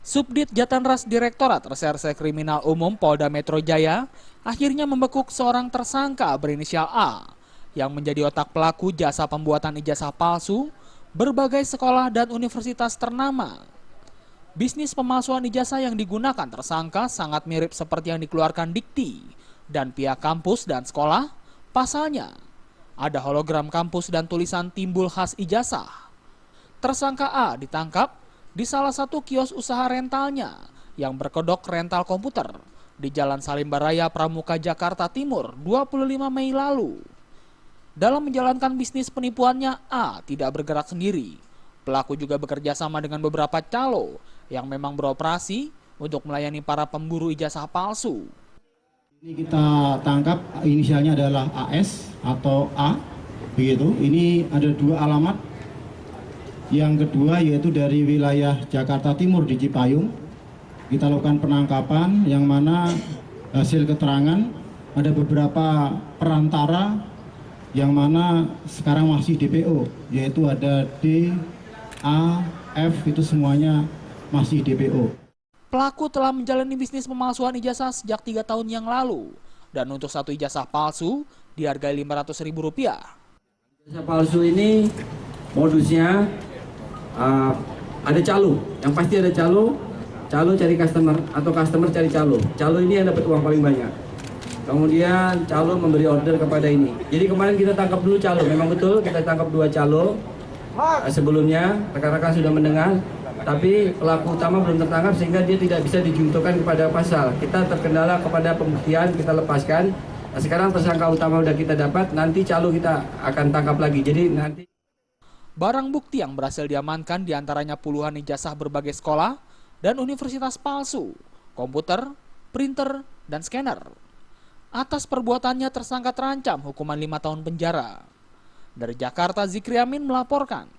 Subdit Jatanras Direktorat Reserse Kriminal Umum Polda Metro Jaya akhirnya membekuk seorang tersangka berinisial A yang menjadi otak pelaku jasa pembuatan ijazah palsu berbagai sekolah dan universitas ternama. Bisnis pemalsuan ijazah yang digunakan tersangka sangat mirip seperti yang dikeluarkan Dikti dan pihak kampus dan sekolah. Pasalnya, ada hologram kampus dan tulisan timbul khas ijazah. Tersangka A ditangkap di salah satu kios usaha rentalnya yang berkedok rental komputer di Jalan Salimba Raya Pramuka, Jakarta Timur 25 Mei lalu. Dalam menjalankan bisnis penipuannya, A tidak bergerak sendiri. Pelaku juga bekerja sama dengan beberapa calo yang memang beroperasi untuk melayani para pemburu ijazah palsu. Ini kita tangkap inisialnya adalah AS atau A, begitu. Ini ada dua alamat. Yang kedua yaitu dari wilayah Jakarta Timur di Cipayung. Kita lakukan penangkapan yang mana hasil keterangan ada beberapa perantara yang mana sekarang masih DPO, yaitu ada D, A, F, itu semuanya masih DPO. Pelaku telah menjalani bisnis pemalsuan ijazah sejak 3 tahun yang lalu. Dan untuk satu ijazah palsu dihargai Rp500.000. Ijazah palsu ini modusnya ada calo, yang pasti ada calo cari customer atau customer cari calo. Calo ini yang dapat uang paling banyak. Kemudian calo memberi order kepada ini. Jadi kemarin kita tangkap dulu calo, memang betul kita tangkap 2 calo. Sebelumnya rekan-rekan sudah mendengar. Tapi pelaku utama belum tertangkap sehingga dia tidak bisa dijungtokan kepada pasal. Kita terkendala kepada pembuktian, kita lepaskan. Nah, sekarang tersangka utama sudah kita dapat, nanti calo kita akan tangkap lagi. Jadi nanti barang bukti yang berhasil diamankan diantaranya puluhan ijazah berbagai sekolah dan universitas palsu, komputer, printer, dan scanner. Atas perbuatannya tersangka terancam hukuman 5 tahun penjara. Dari Jakarta, Zikri Amin melaporkan.